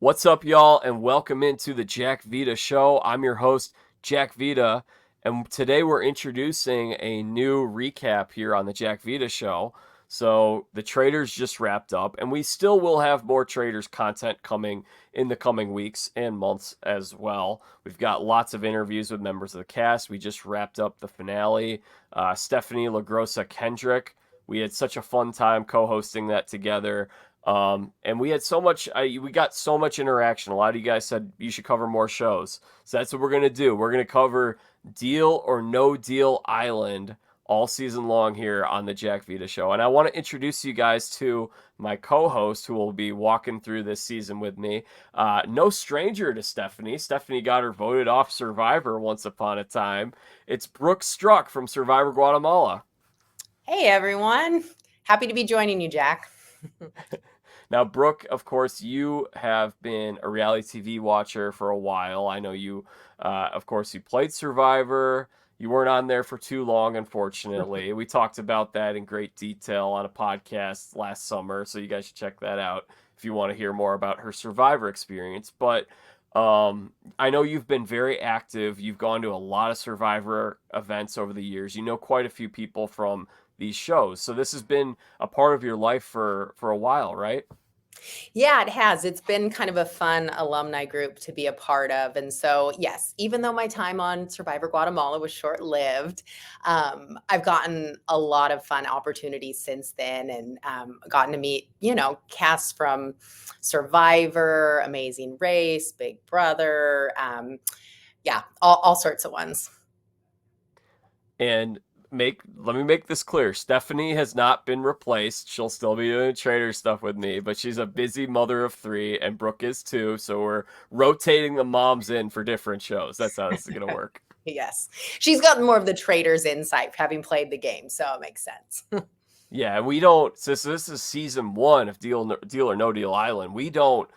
What's up, y'all, and welcome into the Jack Vita Show. I'm your host, Jack Vita, and today we're introducing a new recap here on the Jack Vita Show. So, the Traitors just wrapped up, and we still will have more Traitors content coming in the coming weeks and months as well. We've got lots of interviews with members of the cast. We just wrapped up the finale. Stephenie LaGrossa Kendrick. We had such a fun time co-hosting that together. And we had so much, we got so much interaction. A lot of you guys said you should cover more shows. So that's what we're going to do. We're going to cover Deal or No Deal Island all season long here on the Jack Vita Show. And I want to introduce you guys to my co-host who will be walking through this season with me. No stranger to Stephenie. Stephenie got her voted off Survivor once upon a time. It's Brooke Struck from Survivor Guatemala. Hey, everyone. Happy to be joining you, Jack. Now, Brooke, of course, you have been a reality TV watcher for a while. I know you, of course, you played Survivor. You weren't on there for too long, unfortunately. We talked about that in great detail on a podcast last summer, so you guys should check that out if you want to hear more about her Survivor experience. But I know you've been very active. You've gone to a lot of Survivor events over the years. You know quite a few people from these shows. So this has been a part of your life for a while, right? Yeah, it has. It's been kind of a fun alumni group to be a part of. And so, yes, even though my time on Survivor Guatemala was short lived, I've gotten a lot of fun opportunities since then and gotten to meet, casts from Survivor, Amazing Race, Big Brother. All sorts of ones. And let me make this clear. Stephenie has not been replaced. She'll still be doing Traitors stuff with me, but she's a busy mother of three, and Brooke is too. So we're rotating the moms in for different shows. That's how this is gonna work. Yes. She's gotten more of the Traitors insight having played the game, so it makes sense. Yeah, we don't. So this is season one of Deal or No Deal Island. We don't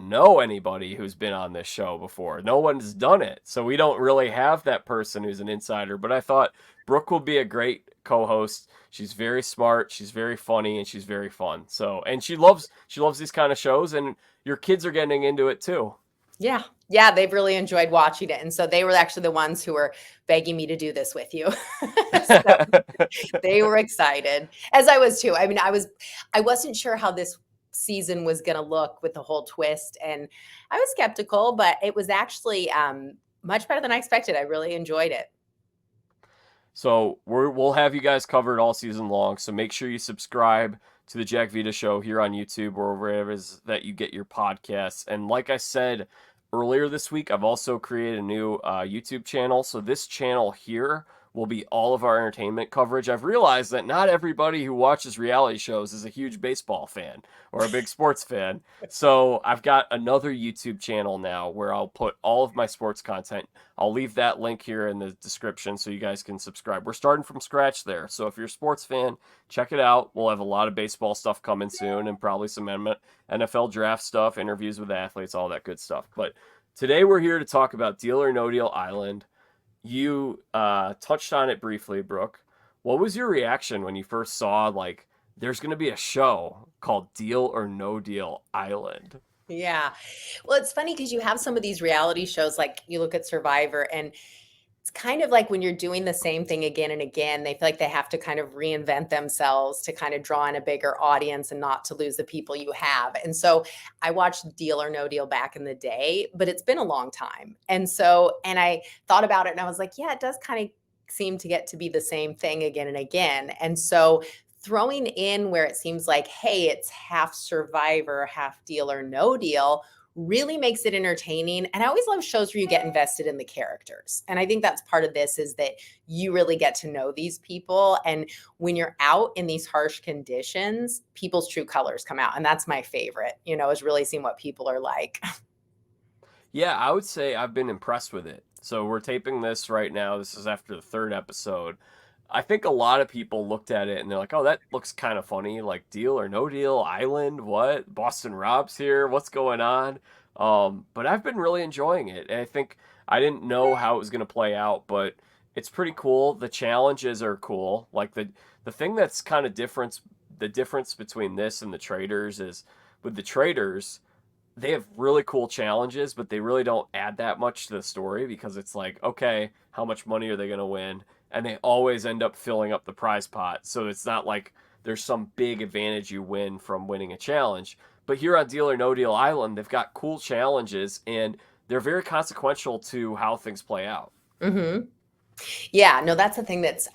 know anybody who's been on this show before. No one's done it, so we don't really have that person who's an insider. But I thought Brooke will be a great co-host. She's very smart, she's very funny, and she's very fun. So, and she loves these kind of shows, and your kids are getting into it too. Yeah, they've really enjoyed watching it. And so they were actually the ones who were begging me to do this with you. So they were excited, as I was too. I mean, I wasn't sure how this season was going to look with the whole twist, and I was skeptical, but it was actually much better than I expected. I really enjoyed it. So we'll have you guys covered all season long. So make sure you subscribe to the Jack Vita Show here on YouTube or wherever it is that you get your podcasts. And like I said earlier this week, I've also created a new YouTube channel. So this channel here will be all of our entertainment coverage. I've realized that not everybody who watches reality shows is a huge baseball fan or a big sports fan. So I've got another YouTube channel now where I'll put all of my sports content. I'll leave that link here in the description so you guys can subscribe. We're starting from scratch there. So if you're a sports fan, check it out. We'll have a lot of baseball stuff coming soon and probably some NFL draft stuff, interviews with athletes, all that good stuff. But today we're here to talk about Deal or No Deal Island. You touched on it briefly, Brooke. What was your reaction when you first saw, like, there's going to be a show called Deal or No Deal Island? Yeah. Well, it's funny because you have some of these reality shows, like you look at Survivor, and it's kind of like when you're doing the same thing again and again, they feel like they have to kind of reinvent themselves to kind of draw in a bigger audience and not to lose the people you have. And so I watched Deal or No Deal back in the day, but it's been a long time. And I thought about it and I was like, yeah, it does kind of seem to get to be the same thing again and again. And so throwing in where it seems like, hey, it's half Survivor, half Deal or No Deal really makes it entertaining. And I always love shows where you get invested in the characters. And I think that's part of this, is that you really get to know these people. And when you're out in these harsh conditions, people's true colors come out. And that's my favorite, is really seeing what people are like. Yeah, I would say I've been impressed with it. So we're taping this right now. This is after the third episode. I think a lot of people looked at it and they're like, oh, that looks kind of funny. Like, Deal or No Deal Island? What? Boston Rob's here? What's going on? But I've been really enjoying it. And I think I didn't know how it was going to play out, but it's pretty cool. The challenges are cool. Like, the thing that's kind of different, the difference between this and the Traitors is with the Traitors, they have really cool challenges, but they really don't add that much to the story because it's like, okay, how much money are they going to win? And they always end up filling up the prize pot. So it's not like there's some big advantage you win from winning a challenge. But here on Deal or No Deal Island, they've got cool challenges and they're very consequential to how things play out. Hmm. Yeah, no, that's the thing that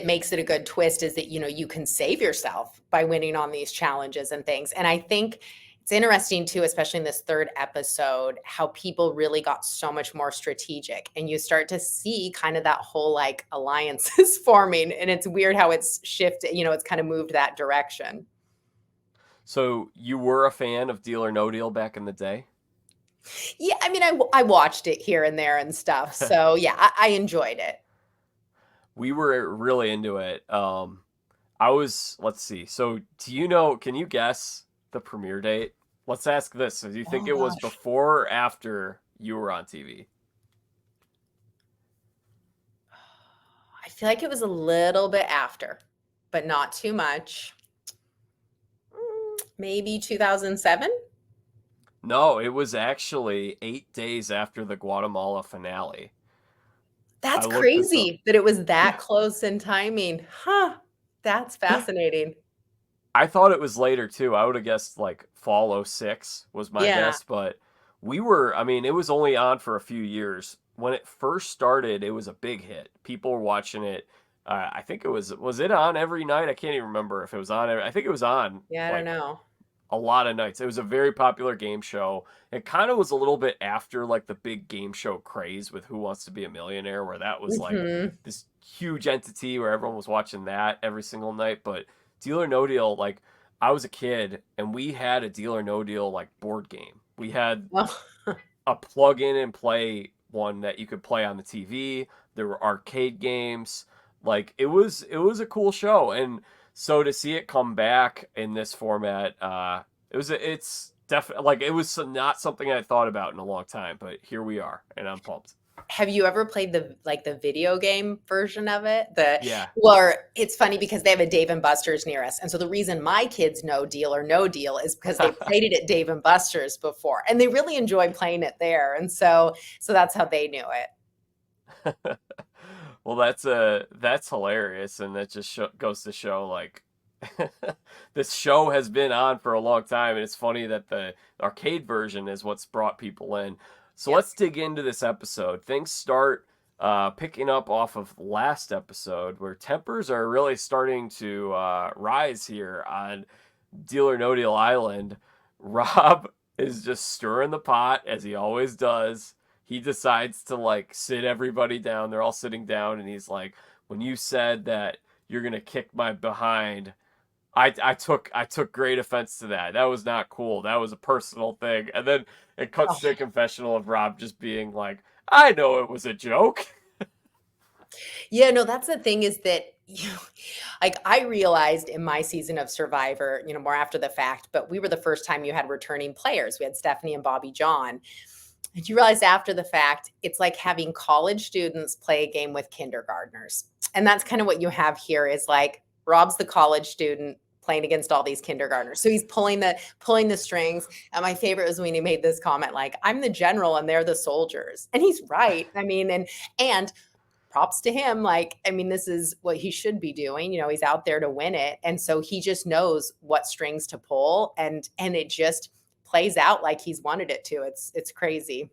makes it a good twist is that, you can save yourself by winning on these challenges and things. And I think it's interesting too, especially in this third episode, how people really got so much more strategic and you start to see kind of that whole like alliances forming. And it's weird how it's shifted, it's kind of moved that direction. So you were a fan of Deal or No Deal back in the day? Yeah, I mean, I watched it here and there and stuff. So yeah, I enjoyed it. We were really into it. Let's see. So can you guess the premiere date? Let's ask this. Do you think Oh it was gosh. before or after you were on TV? I feel like it was a little bit after, but not too much. Maybe 2007? No, it was actually 8 days after the Guatemala finale. I That's looked this up. crazy that it was that Yeah. close in timing. Huh. That's fascinating. I thought it was later too. I would have guessed like fall '06 was my Yeah. guess, but I mean, it was only on for a few years. When it first started, it was a big hit. People were watching it. I think was it on every night? I can't even remember if it was on. I think it was on Yeah, I don't like know. a lot of nights. It was a very popular game show. It kind of was a little bit after like the big game show craze with Who Wants to Be a Millionaire, where that was like Mhm. this huge entity where everyone was watching that every single night. But Deal or No Deal, like I was a kid and we had a Deal or No Deal like board game. We had Oh, a plug in and play one that you could play on the TV. There were arcade games. Like it was a cool show, and so to see it come back in this format, it's definitely like it was not something I thought about in a long time, but here we are, and I'm pumped. have you ever played the video game version of it? Yeah, Well, it's funny because they have a Dave and Buster's near us. And so the reason my kids know Deal or No Deal is because they played it at Dave and Buster's before and they really enjoyed playing it there. And so that's how they knew it. well, that's hilarious, and that just goes to show like this show has been on for a long time, and it's funny that the arcade version is what's brought people in. So Yep. let's dig into this episode. Things start picking up off of last episode, where tempers are really starting to rise here on Deal or No Deal Island. Rob is just stirring the pot as he always does. He decides to like sit everybody down. They're all sitting down, and he's like, "When you said that you're gonna kick my behind, I took great offense to that. That was not cool. That was a personal thing." And then it cuts to a confessional of Rob just being like, "I know it was a joke." Yeah, no, that's the thing is that like I realized in my season of Survivor, more after the fact, but we were the first time you had returning players. We had Stephenie and Bobby John. And you realize after the fact, it's like having college students play a game with kindergartners. And that's kind of what you have here is like Rob's the college student playing against all these kindergartners. So he's pulling the strings. And my favorite was when he made this comment like, "I'm the general and they're the soldiers." And he's right. I mean, and props to him. Like, I mean, this is what he should be doing. He's out there to win it. And so he just knows what strings to pull and it just plays out like he's wanted it to. It's crazy.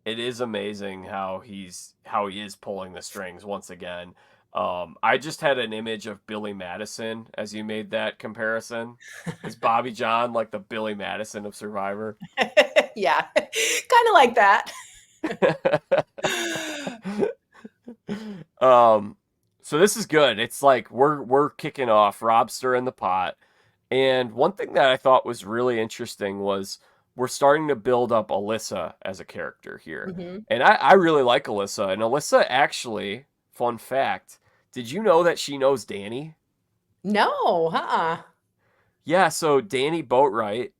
It is amazing how he is pulling the strings once again. I just had an image of Billy Madison as you made that comparison. Is Bobby John like the Billy Madison of Survivor? Yeah. Kind of like that. um, so this is good. It's like we're kicking off. Rob's stirring the pot, and one thing that I thought was really interesting was we're starting to build up Alyssa as a character here, Mhm. and I really like Alyssa. And Alyssa actually, fun fact, did you know that she knows Danny? No, uh-uh. Yeah, so Danny Boatwright,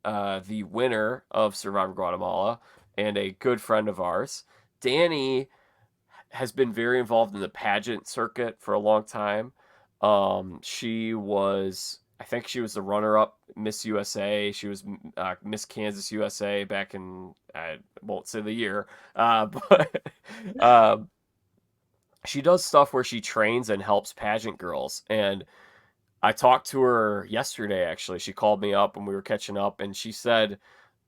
the winner of Survivor Guatemala, and a good friend of ours, Danny has been very involved in the pageant circuit for a long time. She was I think she was the runner-up Miss USA. She was Miss Kansas USA back in, I won't say the year, but um, she does stuff where she trains and helps pageant girls. And I talked to her yesterday, actually. She called me up and we were catching up, and she said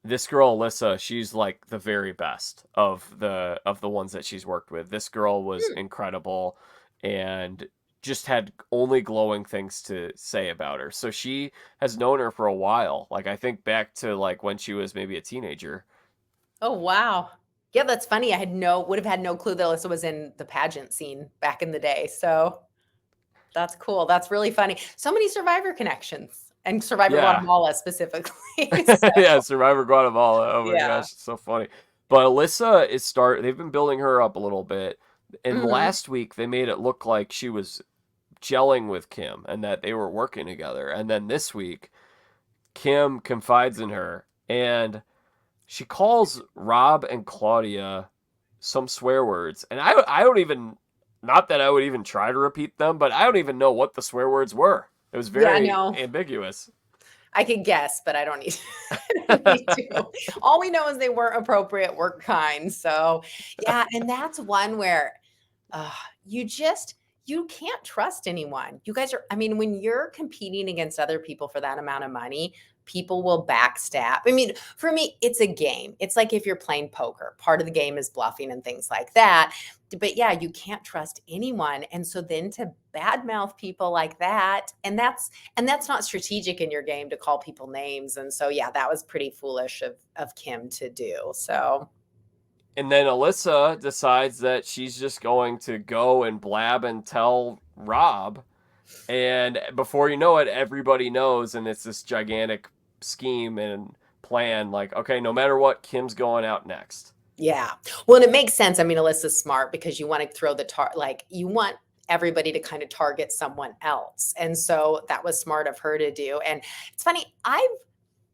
this girl Alyssa, she's like the very best of the ones that she's worked with. This girl was Hmm. incredible and just had only glowing things to say about her. So she has known her for a while. Like I think back to like when she was maybe a teenager. Oh, wow. Yeah, that's funny. Would have had no clue that Alyssa was in the pageant scene back in the day. So that's cool. That's really funny. So many Survivor connections and Survivor Yeah. Guatemala specifically. So, Yeah, Survivor Guatemala. Oh my yeah. gosh, it's so funny. But Alyssa they've been building her up a little bit. And Mhm. last week they made it look like she was gelling with Kim and that they were working together. And then this week, Kim confides in her and she calls Rob and Claudia some swear words. And I don't even, not that I would even try to repeat them, but I don't even know what the swear words were. It was Yeah, very no. ambiguous. I could guess, but I don't need I don't need to. All we know is they weren't appropriate, weren't kind. So, yeah, and that's one where uh, you just you can't trust anyone. You guys are I mean, when you're competing against other people for that amount of money, people will backstab. I mean, for me, it's a game. It's like if you're playing poker. Part of the game is bluffing and things like that. But yeah, you can't trust anyone. And so then to badmouth people like that, and that's not strategic in your game to call people names. And so yeah, that was pretty foolish of Kim to do. So And then Alyssa decides that she's just going to go and blab and tell Rob. And before you know it, everybody knows, and it's this gigantic scheme and plan. Like, okay, no matter what, Kim's going out next. yeah. Well, and it makes sense. I mean, Alyssa's smart because you want to throw like you want everybody to kind of target someone else. And so that was smart of her to do. And it's funny,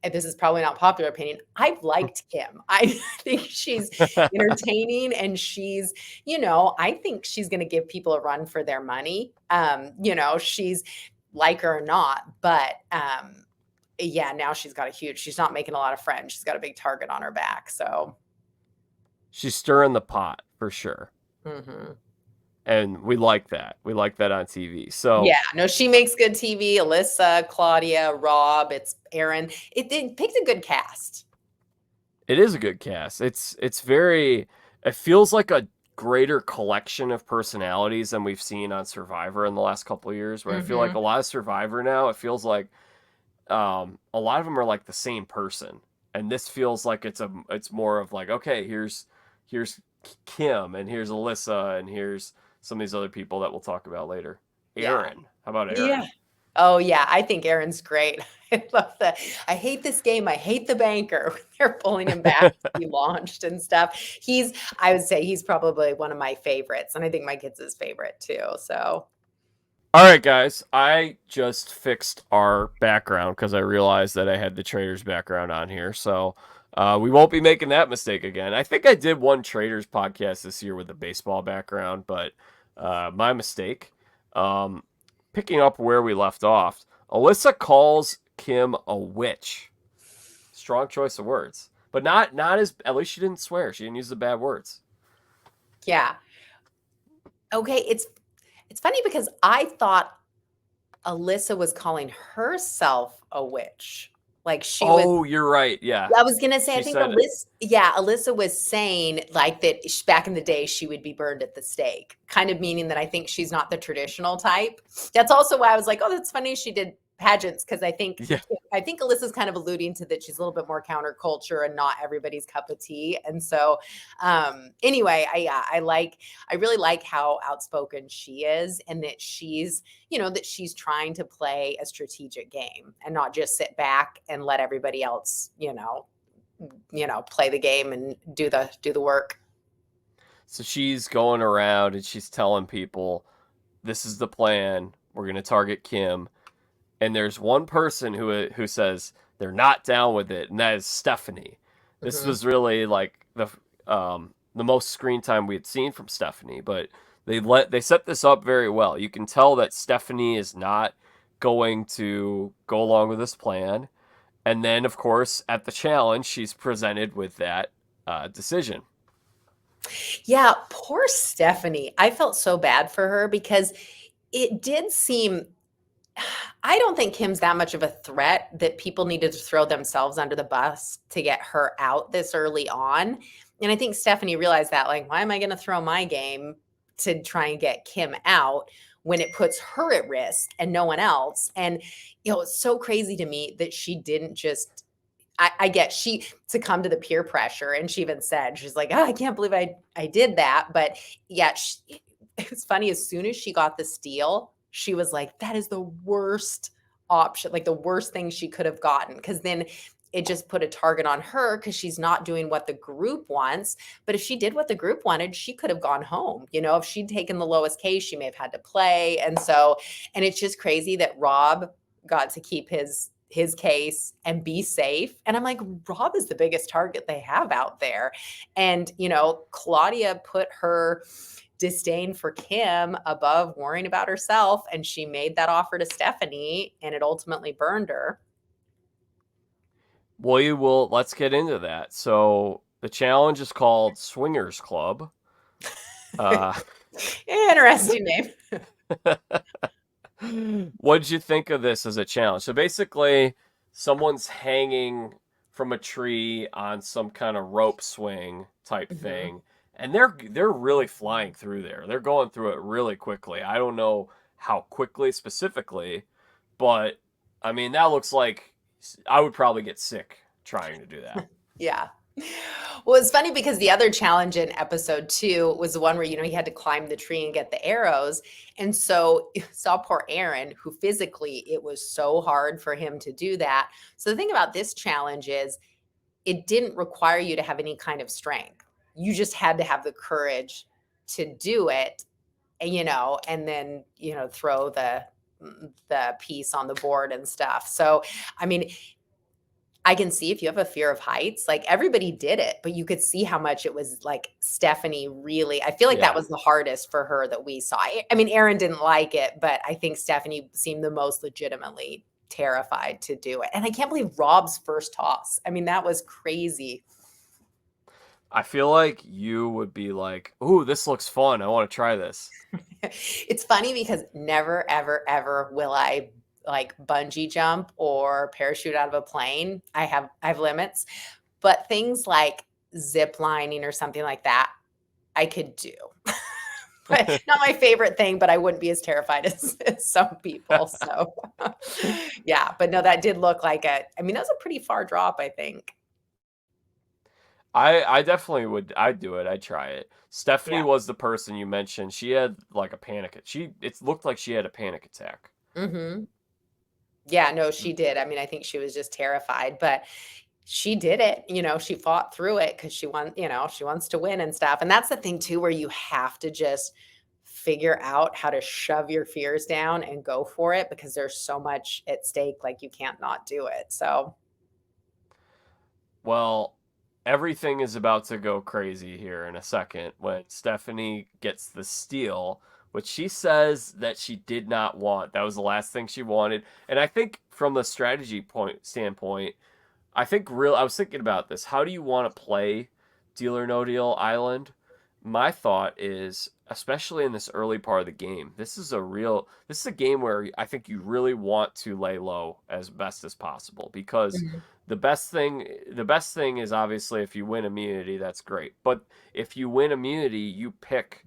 and this is probably not popular opinion, I've liked Kim. I think she's entertaining and I think she's going to give people a run for their money. She's like her or not, but yeah, now she's not making a lot of friends. She's got a big target on her back. So, She's stirring the pot for sure. mhm. And we like that. We like that on TV. So Yeah, no, she makes good TV. Alyssa, Claudia, Rob, it's Aaron. It picked a good cast. it is a good cast. It feels like a greater collection of personalities than we've seen on Survivor in the last couple of years, where I feel like Mhm. a lot of Survivor now, it feels like a lot of them are like the same person. And this feels like it's more of like, okay, here's Kim and here's Alyssa and here's some of these other people that we'll talk about later. Yeah. Aaron. How about Yeah. Aaron? Oh, yeah, I think Aaron's great. I love that. I hate this game. I hate the banker. When they're pulling him back to be launched and stuff. I would say he's probably one of my favorites, and I think my kid's his favorite too. So All right, guys. I just fixed our background because I realized that I had the Traitors background on here. So we won't be making that mistake again. I think I did one Traitors podcast this year with a baseball background, but my mistake. Um, Picking up where we left off, Alyssa calls Kim a witch. Strong choice of words, but not as, at least she didn't swear. She didn't use the bad words. yeah. Okay, it's funny because I thought Alyssa was calling herself a witch. Like she was Oh, you're right. Yeah, I was gonna say, I she think said Alyssa was saying like that back in the day she would be burned at the stake, kind of meaning that I think she's not the traditional type. That's also why I was like, oh, that's funny she did pageants because yeah. I think Alyssa's kind of alluding to that she's a little bit more counterculture and not everybody's cup of tea. And so, anyway, I really like how outspoken she is, and that she's trying to play a strategic game and not just sit back and let everybody else, play the game and do the work. So she's going around and she's telling people, this is the plan. We're going to target Kim. And there's one person who says they're not down with it, and that is Stephenie. This Mhm. was really like the most screen time we had seen from Stephenie, but they set this up very well. You can tell that Stephenie is not going to go along with this plan. And then, of course, at the challenge, she's presented with that decision. Yeah, poor Stephenie. I felt so bad for her because it did seem I don't think Kim's that much of a threat that people needed to throw themselves under the bus to get her out this early on. And I think Stephenie realized that, like, why am I going to throw my game to try and get Kim out when it puts her at risk and no one else? And, it's so crazy to me that she didn't just, I get she succumbed to the peer pressure. And she even said, she's like, oh, I can't believe I did that. But yeah, it's funny. As soon as she got the steal, she was like, that is the worst option, like the worst thing she could have gotten. Cause then it just put a target on her because she's not doing what the group wants. But if she did what the group wanted, she could have gone home. If she'd taken the lowest case, she may have had to play. And it's just crazy that Rob got to keep his case and be safe. And I'm like, Rob is the biggest target they have out there. And, Claudia put her disdain for Kim above worrying about herself. And she made that offer to Stephenie and it ultimately burned her. Well, let's get into that. So the challenge is called Swingers Club. Interesting name. What did you think of this as a challenge? So basically, someone's hanging from a tree on some kind of rope swing type thing, and they're really flying through there. They're going through it really quickly. I don't know how quickly specifically, but I mean that looks like I would probably get sick trying to do that. Yeah. Well, it's funny because the other challenge in episode 2 was the one where, he had to climb the tree and get the arrows. And so you saw poor Aaron, who physically it was so hard for him to do that. So the thing about this challenge is it didn't require you to have any kind of strength. You just had to have the courage to do it, and then, throw the piece on the board and stuff. So, I mean, I can see if you have a fear of heights, like everybody did it, but you could see how much it was like Stephenie really, I feel like that was the hardest for her that we saw. I mean, Aaron didn't like it, but I think Stephenie seemed the most legitimately terrified to do it. And I can't believe Rob's first toss. I mean, that was crazy. I feel like you would be like, "Ooh, this looks fun. I want to try this." It's funny because never, ever, ever will I like bungee jump or parachute out of a plane. I have limits, but things like zip lining or something like that, I could do. But not my favorite thing, but I wouldn't be as terrified as some people. So yeah, but no, that did look like that was a pretty far drop, I think. I definitely would. I'd do it. I'd try it. Stephenie Yeah. was the person you mentioned. She had like a panic. It looked like she had a panic attack. Hmm. Yeah, no, she did. I mean, I think she was just terrified, but she did it. She fought through it because she wants to win and stuff. And that's the thing too, where you have to just figure out how to shove your fears down and go for it because there's so much at stake. Like you can't not do it. So Well, everything is about to go crazy here in a second when Stephenie gets the steal, which she says that she did not want. That was the last thing she wanted. And I think from the strategy point standpoint, I was thinking about this. How do you want to play Deal or No Deal Island? My thought is, especially in this early part of the game, this is a game where I think you really want to lay low as best as possible because mhm. the best thing is obviously if you win immunity, that's great. But if you win immunity, you pick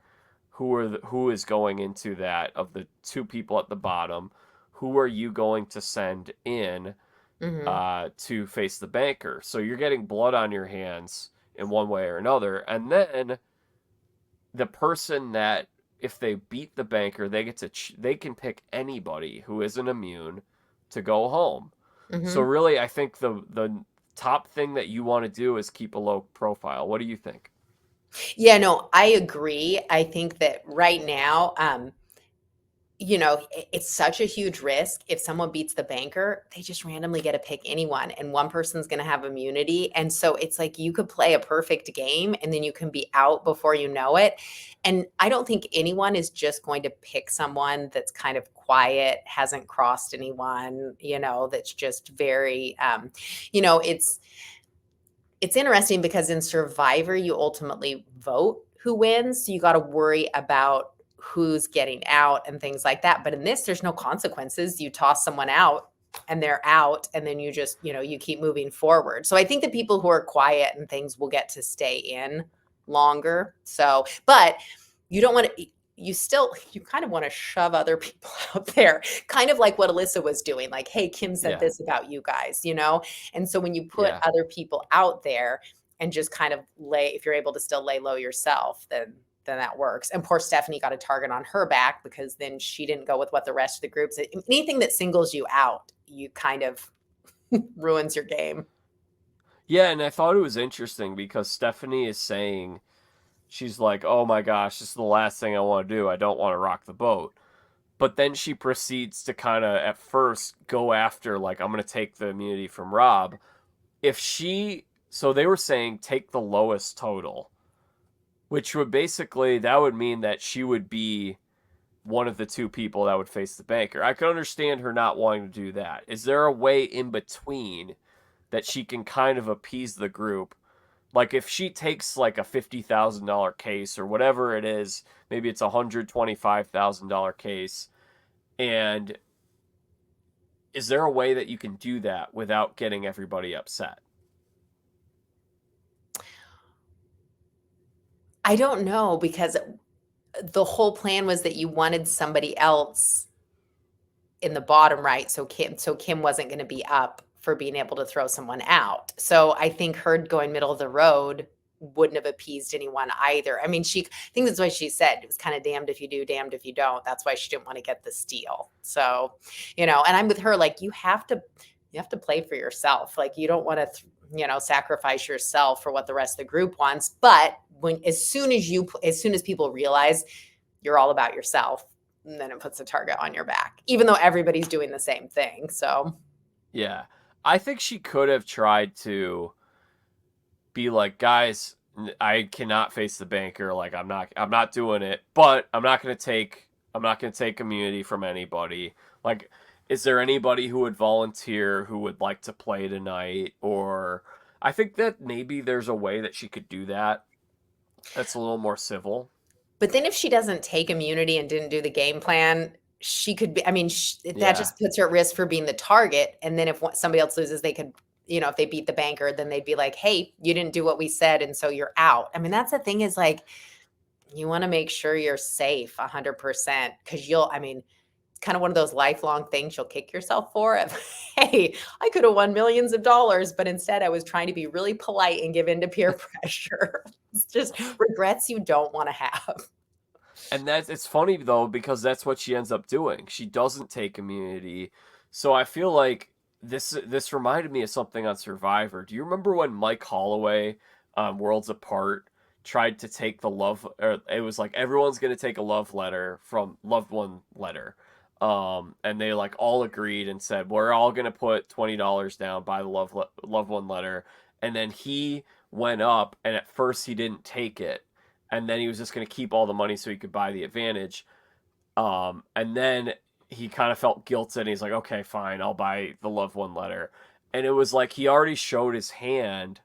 who is going into that of the two people at the bottom. Who are you going to send in Mhm. to face the banker? So you're getting blood on your hands in one way or another, and then the person that if they beat the banker, they can pick anybody who isn't immune to go home. So Mhm. really, I think the top thing that you want to do is keep a low profile. What do you think? Yeah, no, I agree. I think that right now, it's such a huge risk. If someone beats the banker, they just randomly get to pick anyone, and one person's going to have immunity. And so it's like you could play a perfect game and then you can be out before you know it. And I don't think anyone is just going to pick someone that's kind of quiet, hasn't crossed anyone, that's just very, it's interesting because in Survivor, you ultimately vote who wins. So you got to worry about who's getting out and things like that. But in this, there's no consequences. You toss someone out and they're out, and then you just, you keep moving forward. So I think the people who are quiet and things will get to stay in longer. So, but you don't want to, you kind of want to shove other people out there, kind of like what Alyssa was doing. Like, hey, Kim said Yeah. this about you guys, And so when you put Yeah. other people out there and just kind of if you're able to still lay low yourself, then that works. And poor Stephenie got a target on her back because then she didn't go with what the rest of the group said. Anything that singles you out, you kind of ruins your game. Yeah, and I thought it was interesting because Stephenie is saying, she's like, oh my gosh, this is the last thing I want to do. I don't want to rock the boat. But then she proceeds to kind of at first go after, like, I'm going to take the immunity from Rob. So they were saying take the lowest total, which would basically, that would mean that she would be one of the two people that would face the banker. I could understand her not wanting to do that. Is there a way in between that she can kind of appease the group? Like if she takes like a $50,000 case or whatever it is, maybe it's a $125,000 case, and is there a way that you can do that without getting everybody upset? I don't know, because the whole plan was that you wanted somebody else in the bottom right. So Kim wasn't going to be up for being able to throw someone out. So I think her going middle of the road wouldn't have appeased anyone either. I mean, I think that's why she said it was kind of damned if you do, damned if you don't. That's why she didn't want to get the steal. So, and I'm with her, like, you have to play for yourself. Like, you don't want to, sacrifice yourself for what the rest of the group wants. But as soon as people realize you're all about yourself, and then it puts a target on your back, even though everybody's doing the same thing. So, Yeah. I think she could have tried to be like, guys, I cannot face the banker. Like I'm not doing it, but I'm not going to take immunity from anybody. Like, is there anybody who would volunteer who would like to play tonight? Or I think that maybe there's a way that she could do that. That's a little more civil. but then if she doesn't take immunity and didn't do the game plan, she could be, I mean, that Yeah. just puts her at risk for being the target. And then if somebody else loses, they could, if they beat the banker, then they'd be like, hey, you didn't do what we said. And so you're out. I mean, that's the thing, is like, you want to make sure you're safe 100%, because it's kind of one of those lifelong things you'll kick yourself for. Hey, I could have won millions of dollars, but instead I was trying to be really polite and give in to peer pressure. It's just regrets you don't want to have. And it's funny though because that's what she ends up doing. She doesn't take immunity. So I feel like this reminded me of something on Survivor. Do you remember when Mike Holloway, Worlds Apart, tried to take the love? Or it was like everyone's gonna take a love letter from loved one letter, and they like all agreed and said we're all gonna put $20 down, buy the loved one letter, and then he went up and at first he didn't take it, and then he was just going to keep all the money so he could buy the advantage. And then he kind of felt guilted and he's like, okay, fine, I'll buy the loved one letter. And it was like he already showed his hand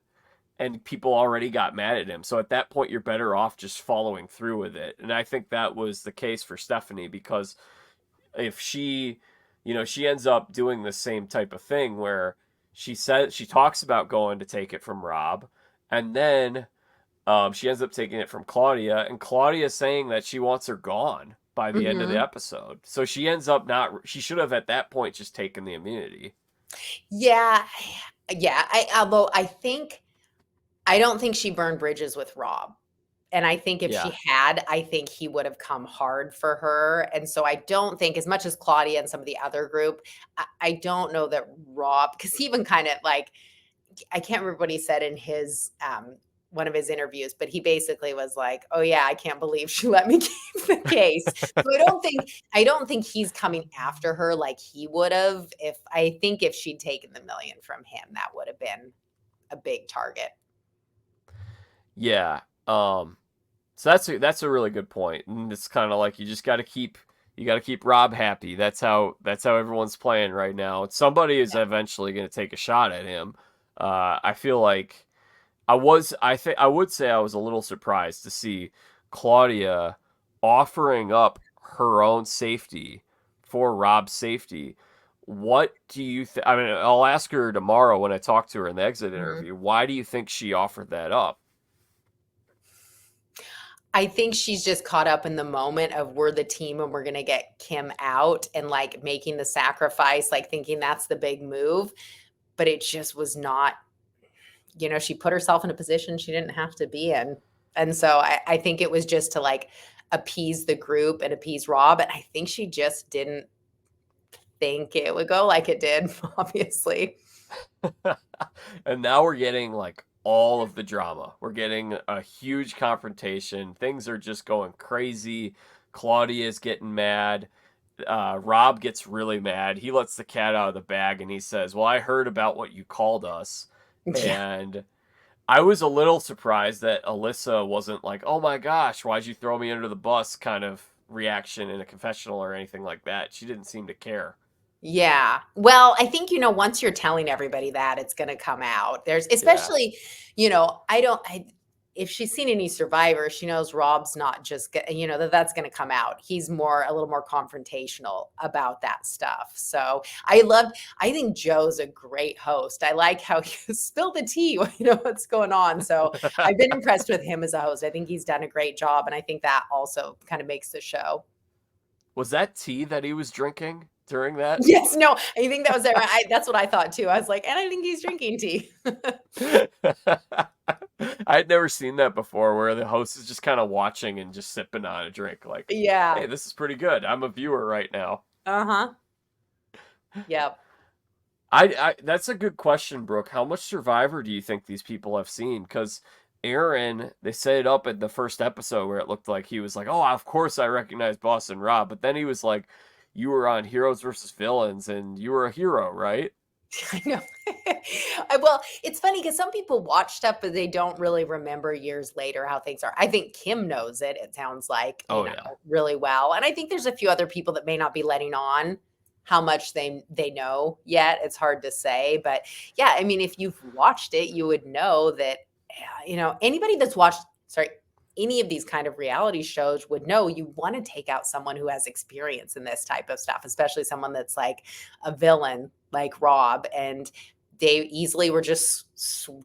and people already got mad at him. So at that point, you're better off just following through with it. And I think that was the case for Stephenie because if she ends up doing the same type of thing where she talks about going to take it from Rob, and then she ends up taking it from Claudia, and Claudia saying that she wants her gone by the end of the Mhm. episode. So she ends up not. She should have at that point just taken the immunity. Yeah. Yeah. Although I don't think she burned bridges with Rob. And I think if Yeah, she had, I think he would have come hard for her. And so I don't think, as much as Claudia and some of the other group, I don't know that Rob, because he even kind of like, I can't remember what he said in his one of his interviews, but he basically was like, "Oh yeah, I can't believe she let me keep the case." So I don't think he's coming after her like he would have. I think if she'd taken the million from him, that would have been a big target. Yeah. So that's a really good point. And it's kind of like you got to keep Rob happy. That's how everyone's playing right now. Somebody is eventually going to take a shot at him. I feel like I would say I was a little surprised to see Claudia offering up her own safety for Rob's safety. What do you think? I mean, I'll ask her tomorrow when I talk to her in the exit Mhm. interview. Why do you think she offered that up? I think she's just caught up in the moment of we're the team and we're gonna get Kim out and like making the sacrifice, like thinking that's the big move. But it just was not, she put herself in a position she didn't have to be in. And so I think it was just to like appease the group and appease Rob. And I think she just didn't think it would go like it did, obviously. And now we're getting like all of the drama. We're getting a huge confrontation. Things are just going crazy. Claudia's getting mad. Rob gets really mad. He lets the cat out of the bag and he says, "Well, I heard about what you called us." Yeah. And I was a little surprised that Alyssa wasn't like, "Oh my gosh, why'd you throw me under the bus?" kind of reaction in a confessional or anything like that. She didn't seem to care. Yeah. Well, I think, once you're telling everybody that, it's gonna come out. There's Yeah. especially, if she's seen any Survivor, she knows Rob's not just that's gonna come out. He's a little more confrontational about that stuff. So, I think Joe's a great host. I like how he spill the tea, what's going on. So, I've been impressed with him as a host. I think he's done a great job, and I think that also kind of makes the show. Was that tea that he was drinking during that? Yes, no, I think that was it. That's what I thought too. I was like, "And I think he's drinking tea." I'd never seen that before where the host is just kind of watching and just sipping on a drink like, Yeah. "Hey, this is pretty good. I'm a viewer right now." Uh-huh. Yep. I that's a good question, Brooke. How much Survivor do you think these people have seen? Because Aaron, they set it up in the first episode where it looked like he was like, "Oh, of course I recognize Boston Rob," but then he was like, "You were on Heroes versus Villains, and you were a hero, right?" I know. Well, it's funny because some people watch stuff, but they don't really remember years later how things are. I think Kim knows it sounds like, Oh yeah. really well. And I think there's a few other people that may not be letting on how much they know yet. It's hard to say. But yeah, I mean, if you've watched it, you would know that, anybody that's watched, sorry, any of these kind of reality shows would know you want to take out someone who has experience in this type of stuff, especially someone that's like a villain like Rob. And they easily were just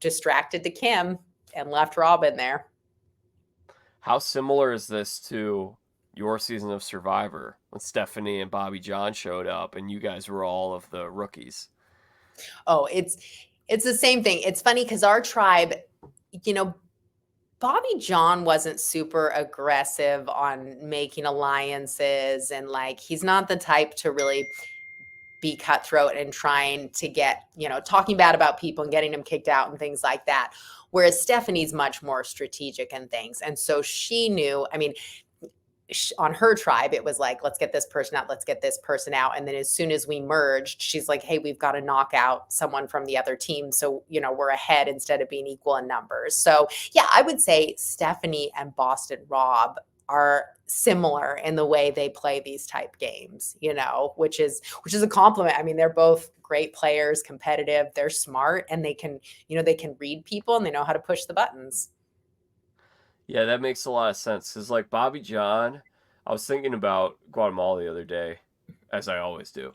distracted to Kim and left Rob in there. How similar is this to your season of Survivor when Stephenie and Bobby John showed up and you guys were all of the rookies? Oh, it's the same thing. It's funny because our tribe, you know, Bobby John wasn't super aggressive on making alliances, and like he's not the type to really be cutthroat and trying to get, talking bad about people and getting them kicked out and things like that. Whereas Stephenie's much more strategic and things. And so she knew, I mean, on her tribe, it was like, let's get this person out, let's get this person out. And then as soon as we merged, she's like, hey, we've got to knock out someone from the other team. So, we're ahead instead of being equal in numbers. So, yeah, I would say Stephenie and Boston Rob are similar in the way they play these type games, which is a compliment. I mean, they're both great players, competitive, they're smart, and they can read people and they know how to push the buttons. Yeah, that makes a lot of sense. Because, like, Bobby John, I was thinking about Guatemala the other day, as I always do.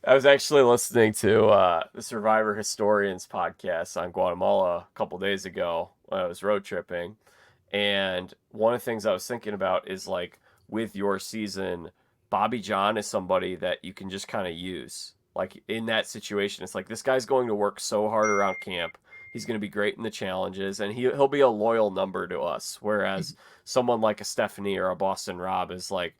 I was actually listening to the Survivor Historians podcast on Guatemala a couple days ago when I was road tripping. And one of the things I was thinking about is like with your season, Bobby John is somebody that you can just kind of use. Like in that situation, it's like this guy's going to work so hard around camp. He's going to be great in the challenges, and he'll be a loyal number to us. Whereas someone like a Stephenie or a Boston Rob is like,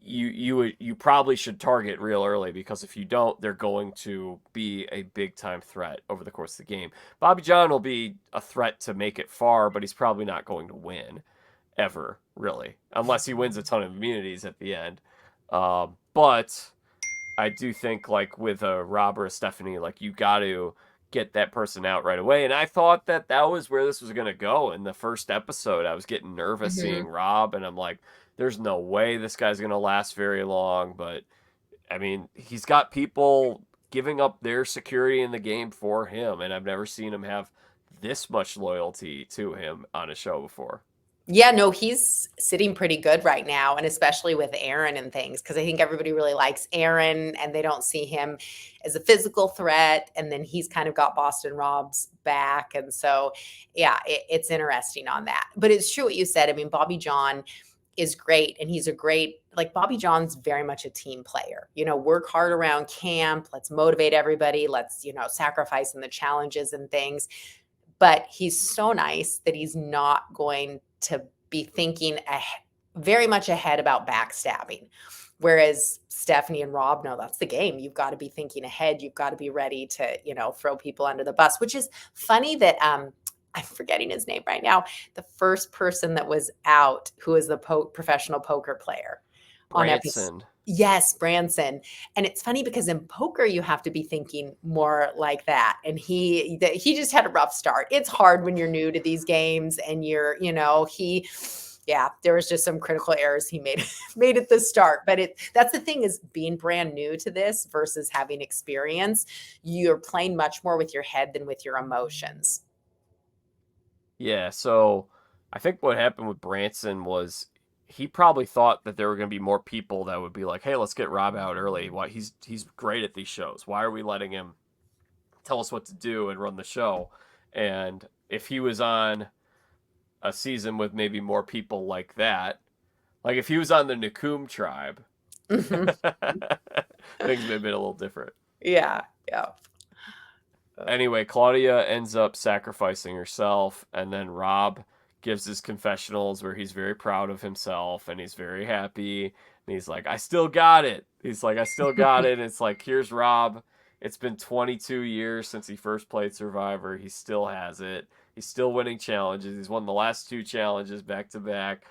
you probably should target real early, because if you don't, they're going to be a big time threat over the course of the game. Bobby John will be a threat to make it far, but he's probably not going to win ever, really, unless he wins a ton of immunities at the end. But I do think, like, with a Rob or a Stephenie, like, you got to get that person out right away. And I thought that that was where this was going to go in the first episode. I was getting nervous Mhm. seeing Rob, and I'm like, there's no way this guy's going to last very long. But, I mean, he's got people giving up their security in the game for him, and I've never seen him have this much loyalty to him on a show before. Yeah, no, he's sitting pretty good right now, and especially with Aaron and things, because I think everybody really likes Aaron and they don't see him as a physical threat. And then he's kind of got Boston Rob's back. And so, yeah, it's interesting on that. But it's true what you said. I mean, Bobby John is great, and he's a great, like, Bobby John's very much a team player. Work hard around camp. Let's motivate everybody. Let's, sacrifice in the challenges and things. But he's so nice that he's not going to be thinking very much ahead about backstabbing. Whereas Stephenie and Rob, no, that's the game. You've got to be thinking ahead. You've got to be ready to, throw people under the bus, which is funny that I'm forgetting his name right now. The first person that was out, who is the professional poker player on episode. Branson. Yes, Branson. And it's funny because in poker, you have to be thinking more like that. And he just had a rough start. It's hard when you're new to these games and there was just some critical errors he made at the start. But that's the thing, is being brand new to this versus having experience. You're playing much more with your head than with your emotions. Yeah, so I think what happened with Branson was he probably thought that there were going to be more people that would be like, "Hey, let's get Rob out early. Why he's great at these shows. Why are we letting him tell us what to do and run the show?" And if he was on a season with maybe more people like that, like if he was on the Nakum tribe, Mhm. things may have been a little different. Yeah, yeah. Anyway, Claudia ends up sacrificing herself, and then Rob gives his confessionals where he's very proud of himself and he's very happy. And he's like, I still got it. He's like, I still got it. And it's like, here's Rob. It's been 22 years since he first played Survivor. He still has it. He's still winning challenges. He's won the last 2 challenges back to back.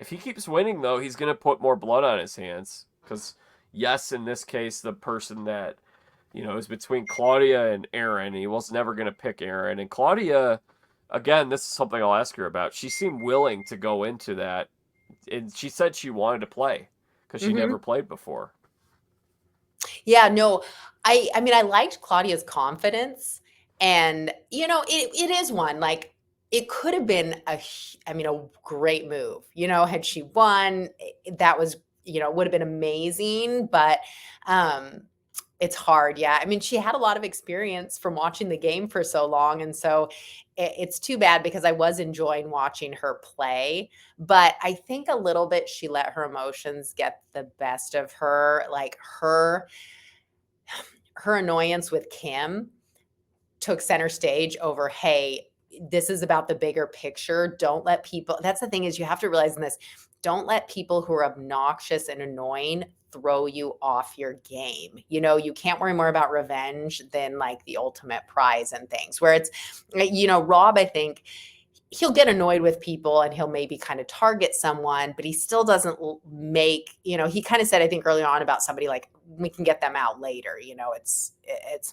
If he keeps winning, though, he's going to put more blood on his hands. Because, yes, in this case, the person that it was between Claudia and Aaron. He was never going to pick Aaron. And Claudia, again, this is something I'll ask her about. She seemed willing to go into that. And she said she wanted to play because she never played before. Yeah, no, I mean, I liked Claudia's confidence, and it is one, like, it could have been a great move, had she won, that was, would have been amazing. But it's hard. Yeah. I mean, she had a lot of experience from watching the game for so long. And so it's too bad, because I was enjoying watching her play. But I think a little bit she let her emotions get the best of her. Like her annoyance with Kim took center stage over, hey, this is about the bigger picture. Don't let people, that's the thing, is you have to realize in this, don't let people who are obnoxious and annoying throw you off your game. You can't worry more about revenge than like the ultimate prize and things, where it's, Rob, I think he'll get annoyed with people and he'll maybe kind of target someone, but he still doesn't make, he kind of said, I think early on about somebody, like, we can get them out later, it's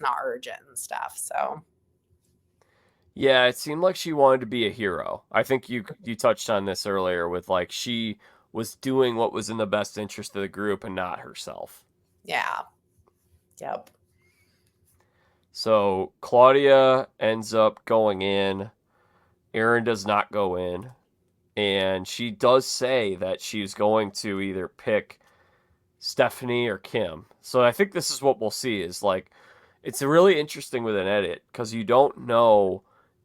not urgent and stuff. So Yeah, it seemed like she wanted to be a hero. I think you touched on this earlier with, like, she was doing what was in the best interest of the group and not herself. yeah. Yep. So Claudia ends up going in. Aaron does not go in. And she does say that she's going to either pick Stephenie or Kim. So I think this is what we'll see, is like, it's really interesting with an edit because you don't know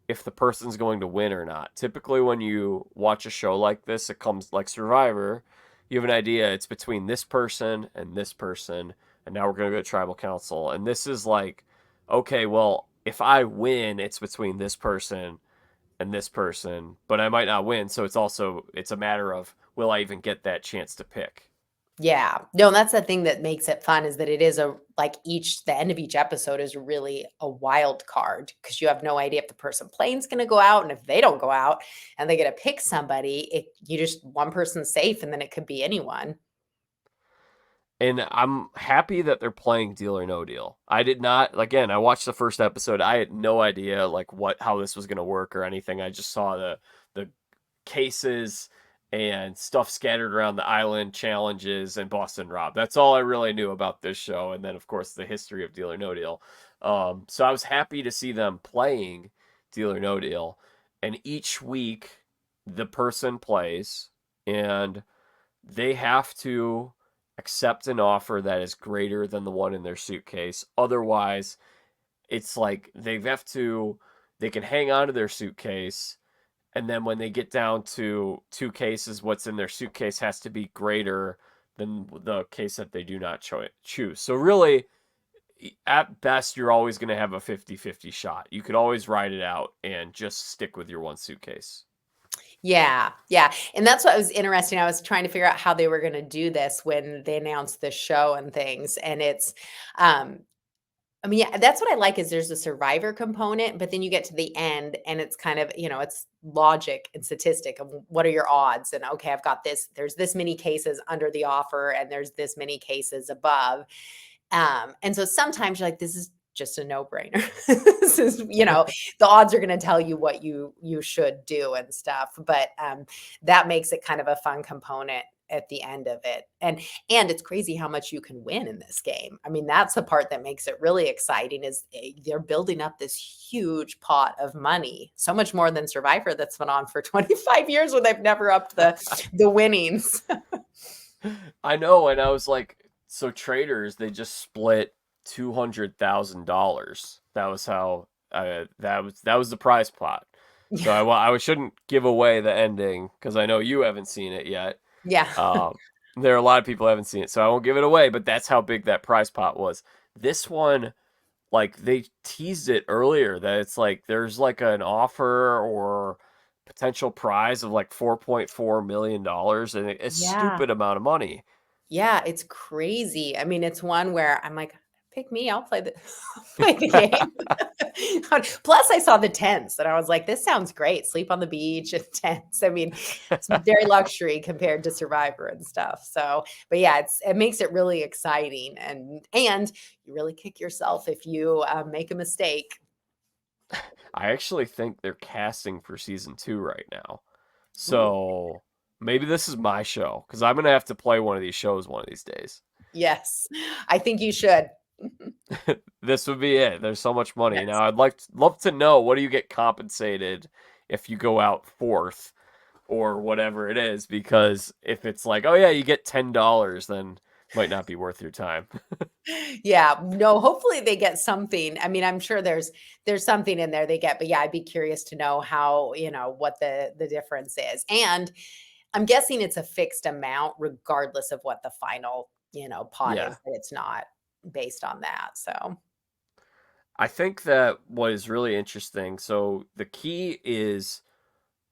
if the person's going to win or not. Typically when you watch a show like this, it comes like Survivor, you have an idea it's between this person, and now we're going to go to tribal council. And this is like, okay, well, if I win, it's between this person and this person, but I might not win. So it's a matter of, will I even get that chance to pick? Yeah. No, that's the thing that makes it fun is that it is a like the end of each episode is really a wild card because you have no idea if the person playing's going to go out, and if they don't go out and they get to pick somebody, you just one person's safe and then it could be anyone. And I'm happy that they're playing Deal or No Deal. I did not, again, I watched the first episode. I had no idea like how this was going to work or anything. I just saw the cases and stuff scattered around the island, challenges, and Boston Rob. That's all I really knew about this show. And then, of course, the history of Deal or No Deal. So I was happy to see them playing Deal or No Deal. And each week, the person plays, and they have to accept an offer that is greater than the one in their suitcase. Otherwise, it's like they can hang on to their suitcase, and then when they get down to two cases, what's in their suitcase has to be greater than the case that they do not choose. So really, at best, you're always going to have a 50-50 shot. You could always ride it out and just stick with your one suitcase. Yeah, yeah, and that's what was interesting. I was trying to figure out how they were gonna do this when they announced the show and things, and um I mean, yeah, that's what I like is there's a survivor component, but then you get to the end and it's kind of, it's logic and statistic of what are your odds? And okay, I've got this, there's this many cases under the offer and there's this many cases above. And so sometimes you're like, this is just a no-brainer. This is, the odds are going to tell you what you should do and stuff. But that makes it kind of a fun component at the end of it. And it's crazy how much you can win in this game. I mean, that's the part that makes it really exciting is they're building up this huge pot of money, so much more than Survivor that's been on for 25 years when they've never upped the winnings. I know, and I was like, so Traitors, they just split $200,000. That was how that was the prize pot. So I shouldn't give away the ending because I know you haven't seen it yet. Yeah. There are a lot of people who haven't seen it, so I won't give it away. But that's how big that prize pot was. This one, like they teased it earlier that it's like there's like an offer or potential prize of like $4.4 million, and it's a Yeah. stupid amount of money. Yeah, it's crazy. I mean, it's one where I'm like, pick me, I'll play the play the game. Plus, I saw the tents and I was like, this sounds great. Sleep on the beach and tents. I mean, it's very luxury compared to Survivor and stuff. So, but yeah, it makes it really exciting and you really kick yourself if you make a mistake. I actually think they're casting for season 2 right now. Ooh, So maybe this is my show because I'm gonna have to play one of these shows one of these days. yes, I think you should. This would be it. There's so much money. Yes. Now love to know, what do you get compensated if you go out fourth or whatever it is, because if it's like, oh yeah, you get $10, then it might not be worth your time. Yeah, no, hopefully they get something. I mean, I'm sure there's something in there they get, but yeah, I'd be curious to know how, what the difference is. And I'm guessing it's a fixed amount regardless of what the final, pot is, Yeah. but it's not based on that. So, I think that what is really interesting, so the key is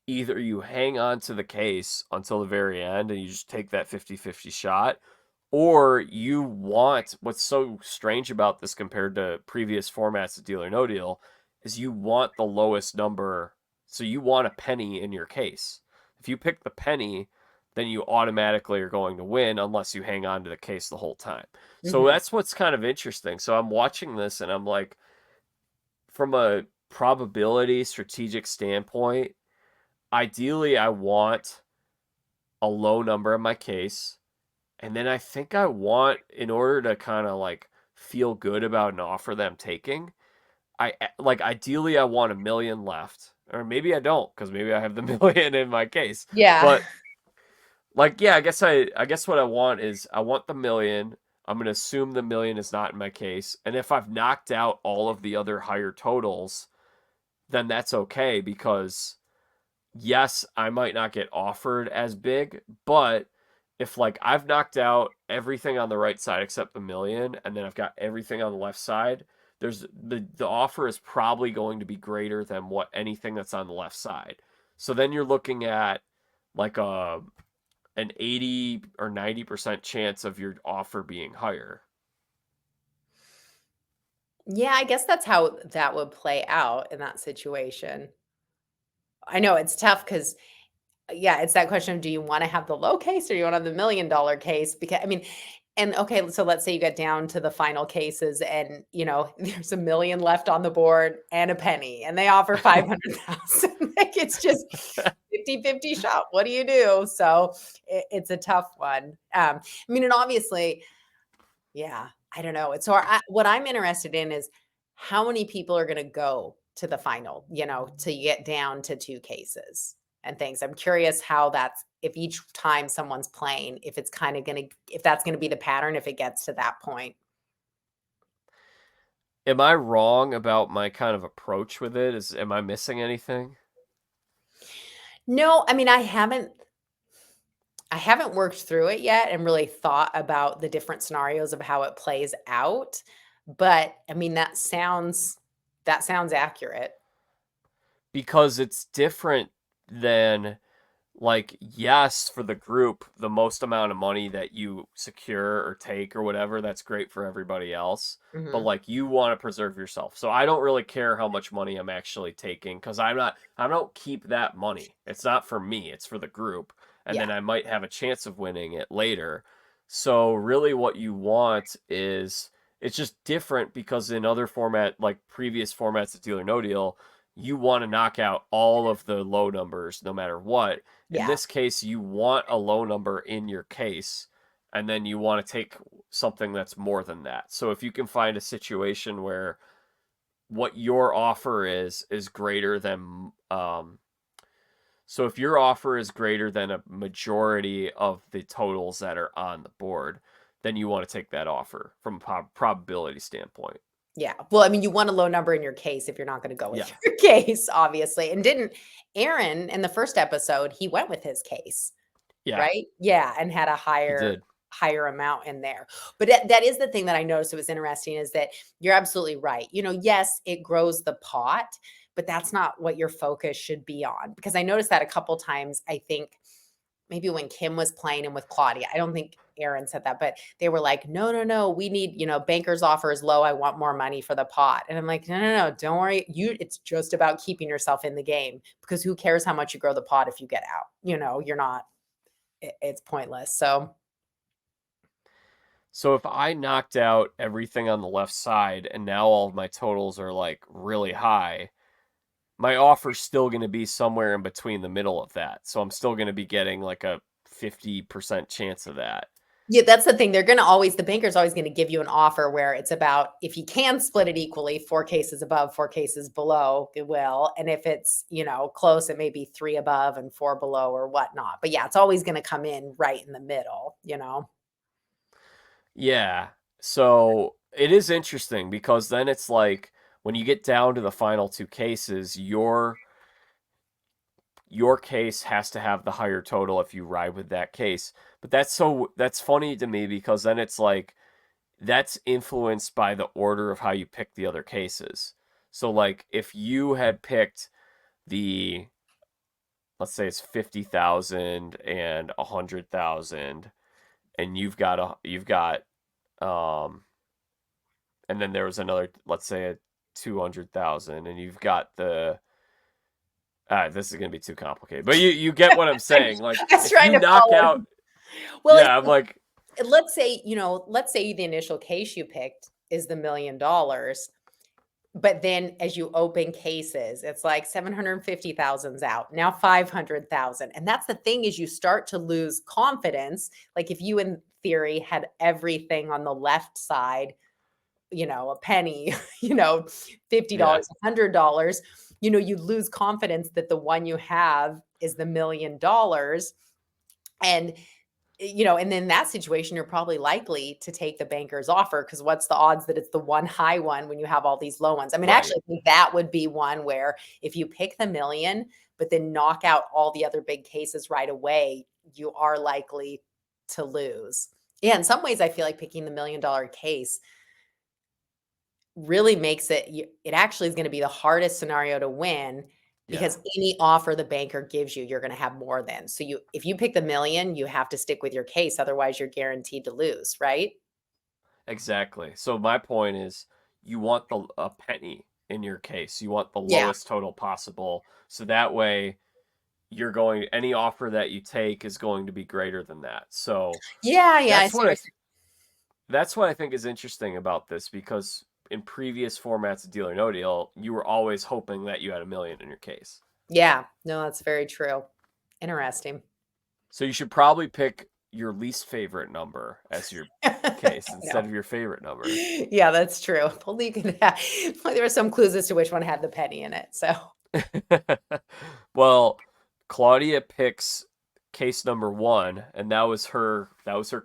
either you hang on to the case until the very end and you just take that 50-50 shot, or you want, what's so strange about this compared to previous formats of Deal or No Deal is you want the lowest number. So you want a penny in your case. If you pick the penny, then you automatically are going to win unless you hang on to the case the whole time. So mhm. that's what's kind of interesting. So I'm watching this and I'm like, from a probability strategic standpoint, ideally I want a low number in my case. And then I think I want, in order to kind of like feel good about an offer that I'm taking, like ideally I want 1 million left. Or maybe I don't, because maybe I have the million in my case. Yeah. But like, yeah, I guess what I want is I want the million. I'm gonna assume the million is not in my case. And if I've knocked out all of the other higher totals, then that's okay, because yes, I might not get offered as big, but if like I've knocked out everything on the right side except the million, and then I've got everything on the left side, the offer is probably going to be greater than what anything that's on the left side. So then you're looking at like an 80 or 90% chance of your offer being higher. Yeah, I guess that's how that would play out in that situation. I know it's tough because, yeah, it's that question of do you wanna have the low case or you wanna have the $1,000,000 case? Because I mean, and okay, so let's say you get down to the final cases and, there's 1,000,000 left on the board and a penny, and they offer 500,000. Like, it's just 50-50 shot. What do you do? So, it's a tough one. I mean, and obviously, yeah, I don't know. It's so what I'm interested in is how many people are gonna go to the final, to get down to 2 cases and things. I'm curious how that's if each time someone's playing, if it's kinda gonna if that's gonna be the pattern if it gets to that point. Am I wrong about my kind of approach with it? Am I missing anything? No, I mean, I haven't worked through it yet and really thought about the different scenarios of how it plays out, but, I mean, that sounds accurate. Because it's different than, like, yes, for the group, the most amount of money that you secure or take or whatever, that's great for everybody else. But Mhm. like you want to preserve yourself. So I don't really care how much money I'm actually taking because I don't keep that money. It's not for me, it's for the group. And Yeah. then I might have a chance of winning it later. So really what you want is it's just different because in other format like previous formats of Deal or No Deal, you want to knock out all of the low numbers no matter what. In Yeah. this case, you want a low number in your case, and then you want to take something that's more than that. So if you can find a situation where what your offer is greater than so if your offer is greater than a majority of the totals that are on the board, then you want to take that offer from a probability standpoint. Yeah. Well, I mean, you want a low number in your case if you're not gonna go with Yeah. your case, obviously, and didn't Aaron, in the first episode, he went with his case, Yeah, right? Yeah, and had a he higher did. higher amount in there. But that is the thing that I noticed that was interesting is that you're absolutely right. Yes, it grows the pot, but that's not what your focus should be on, because I noticed that a couple times, I think maybe when Kim was playing and with Claudia. I don't think Aaron said that, but they were like, "No, no, no, we need, banker's offer is low. I want more money for the pot." And I'm like, "No, no, no, don't worry. It's just about keeping yourself in the game because who cares how much you grow the pot if you get out? You're not, it's pointless." So, So if I knocked out everything on the left side and now all of my totals are like really high, my offer's still going to be somewhere in between the middle of that. So I'm still going to be getting like a 50% chance of that. yeah, that's the thing. The banker's always going to give you an offer where it's about if you can split it equally, 4 cases above, 4 cases below, it will. And if it's, close, it may be 3 above and 4 below or whatnot. But yeah, it's always going to come in right in the middle. Yeah. So it is interesting because then it's like when you get down to the final two cases, your case has to have the higher total if you ride with that case. But that's funny to me because then it's like that's influenced by the order of how you pick the other cases. So like if you had picked the let's say it's 50,000 and 100,000 and you've got um and then there was another let's say a 200,000 and you've got the this is going to be too complicated. But you get what I'm I saying. Like was if trying you to knock follow. out Well, yeah, I'm like let's say the initial case you picked is the $1,000,000. But then as you open cases, it's like 750,000's out, now 500,000. And that's the thing is you start to lose confidence. Like if you in theory had everything on the left side, a penny, yeah. $50, $100, you lose confidence that the one you have is the $1,000,000. And and in that situation, you're probably likely to take the banker's offer because what's the odds that it's the one high one when you have all these low ones? I mean, Right. actually, I think that would be one where if you pick the million, but then knock out all the other big cases right away, you are likely to lose. Yeah, in some ways, I feel like picking the $1,000,000 case really makes it it actually is gonna be the hardest scenario to win Yeah, because any offer the banker gives you, you're gonna have more than. So if you pick the million, you have to stick with your case, otherwise you're guaranteed to lose, right? exactly. So my point is, you want a penny in your case. You want the Yeah. lowest total possible, so that way you're going any offer that you take is going to be greater than that. So Yeah, yeah, I that's see what what I you're th- that's what I think is interesting about this, because in previous formats of Deal or No Deal, you were always hoping that you had a million in your case. Yeah, no, that's very true. Interesting. So you should probably pick your least favorite number as your case I instead know. of your favorite number. Yeah, that's true. Only you can have there were some clues as to which one had the penny in it, so Well, Claudia picks case number 1, and that was her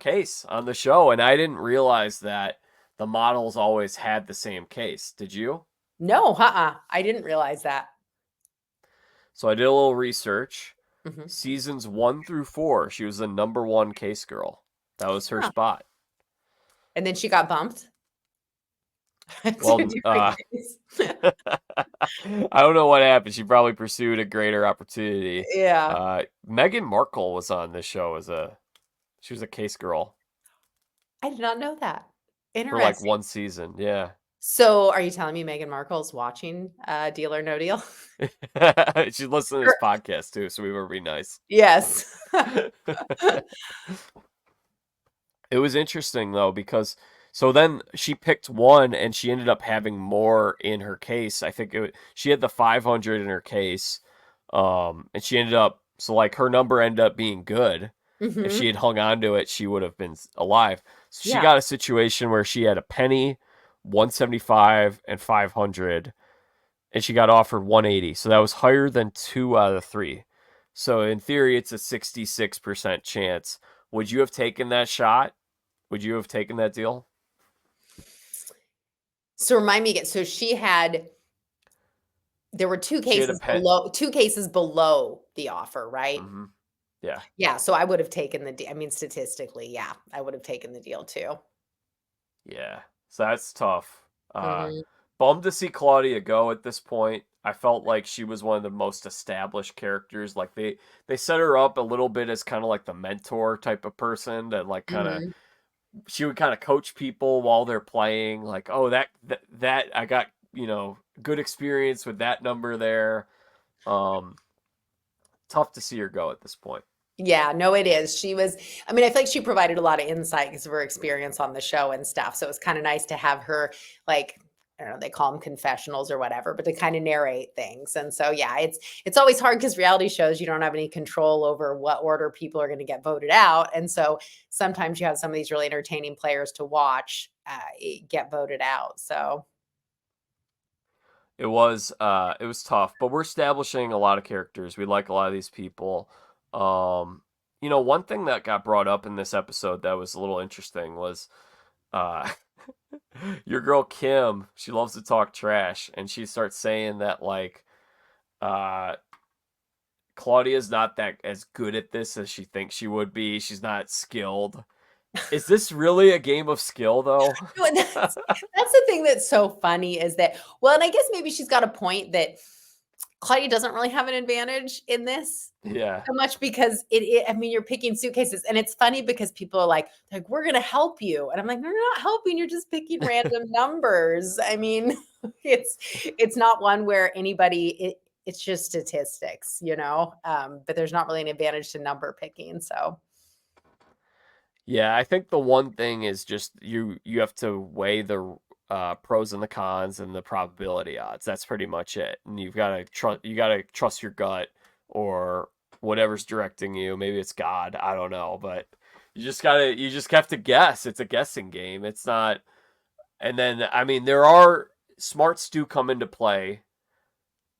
case on the show, and I didn't realize that the models always had the same case. Did you? no, I didn't realize that. So I did a little research. Mhm. Seasons 1 through 4, she was the number 1 case girl. That was her Huh. spot. And then she got bumped to a Well, different case. I don't know what happened. She probably pursued a greater opportunity. Yeah. Meghan Markle was on this show she was a case girl I did not know that. for like Interesting. one season. Yeah. So, are you telling me Meghan Markle's watching, Deal or No Deal? She listens to this Or podcast too, so we better be nice. yes. It was interesting though, because so then she picked one and she ended up having more in her case. I think she had the 500 in her case, and she ended up, so like her number ended up being good. If she Mhm. had hung on to it, she would have been alive. So she Yeah. got a situation where she had a penny, 175, and 500, and she got offered 180. So that was higher than 2 out of 3. So in theory, it's a 66% chance. Would you have taken that shot? Would you have taken that deal? So, remind me again, so there were She had a pet. 2 cases below the offer, right? Hmm. Yeah, Yeah, so I would have taken I mean, statistically, yeah, I would have taken the deal too. yeah. So that's tough. Mhm. Bummed to see Claudia go at this point. I felt like she was one of the most established characters. Like they set her up a little bit as kind of like the mentor type of person that like kind of, Mhm. she would kind of coach people while they're playing. Like, oh, that I got, good experience with that number there. Um, Tough to see her go at this point. Yeah, no, it is. I mean, I feel like she provided a lot of insight because of her experience on the show and stuff. So it was kind of nice to have her, like, I don't know, they call them confessionals or whatever, but to kind of narrate things. And so, yeah, it's always hard because reality shows you don't have any control over what order people are going to get voted out. And so sometimes you have some of these really entertaining players to watch get voted out. So It was tough, but we're establishing a lot of characters. We like a lot of these people. Um, One thing that got brought up in this episode that was a little interesting was uh your girl Kim, she loves to talk trash, and she starts saying that like uh Claudia's not that as good at this as she thinks she would be. She's not skilled. Is this really a game of skill though? no, and that's the thing that's so funny is that, well, and I guess maybe she's got a point that Claudia doesn't really have an advantage in this Yeah. so much because I mean, you're picking suitcases, and it's funny because people are like, "We're gonna help you," and I'm like, "No, you're not helping. You're just picking random numbers." I mean, it's it's not one where it's just statistics, you know. But there's not really an advantage to number picking. So Yeah, I think the one thing is just you have to weigh the pros and the cons and the probability odds. That's pretty much it. And you gotta trust your gut or whatever's directing you. Maybe it's God, I don't know, but you just have to guess. It's a guessing game. It's not. And then I mean there are smarts do come into play.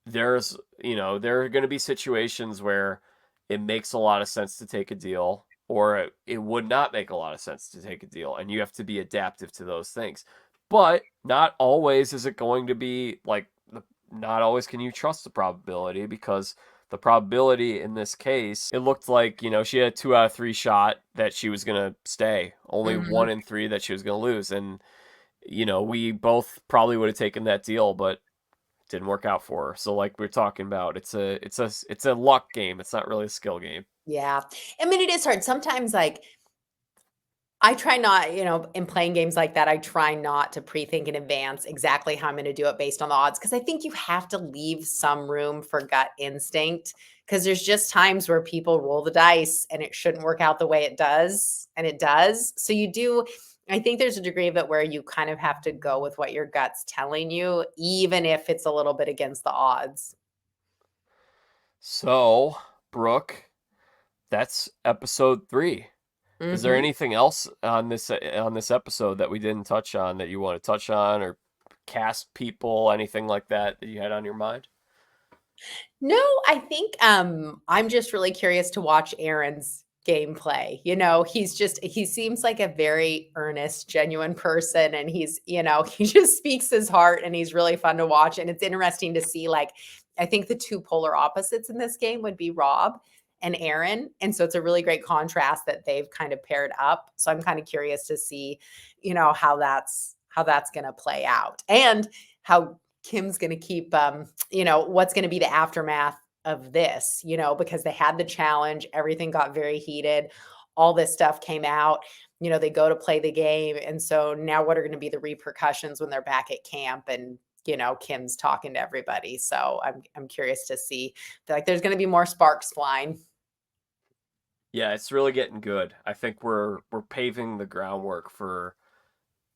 There are going to be situations where it makes a lot of sense to take a deal, or it would not make a lot of sense to take a deal, and you have to be adaptive to those things. But not always is it going to be like not always can you trust the probability, because the probability in this case, it looked like, she had a 2 out of 3 shot that she was going to stay, only mhm. 1 in 3 that she was going to lose. And we both probably would have taken that deal, but didn't work out for her. So like we're talking about, it's a luck game. It's not really a skill game. Yeah. I mean, it is hard. Sometimes, like, I try not, in playing games like that, I try not to pre-think in advance exactly how I'm gonna do it based on the odds, because I think you have to leave some room for gut instinct. Because there's just times where people roll the dice and it shouldn't work out the way it does, and it does. So you do I think there's a degree of it where you kind of have to go with what your gut's telling you, even if it's a little bit against the odds. So, Brooke, that's episode 3. Is there Mhm. anything else on this episode that we didn't touch on that you want to touch on, or cast people, anything like that you had on your mind? No, I think, I'm just really curious to watch Aaron's gameplay. He seems like a very earnest, genuine person, and he just speaks his heart, and he's really fun to watch, and it's interesting to see, like, I think the 2 polar opposites in this game would be Rob and Aaron, and so it's a really great contrast that they've kind of paired up. So I'm kinda curious to see, how that's gonna play out, and how Kim's gonna keep, what's gonna be the aftermath of this, because they had the challenge, everything got very heated, all this stuff came out, they go to play the game, and so now what are gonna be the repercussions when they're back at camp and, Kim's talking to everybody. So I'm curious to see. Feel like there's gonna be more sparks flying. Yeah, it's really getting good. I think we're paving the groundwork for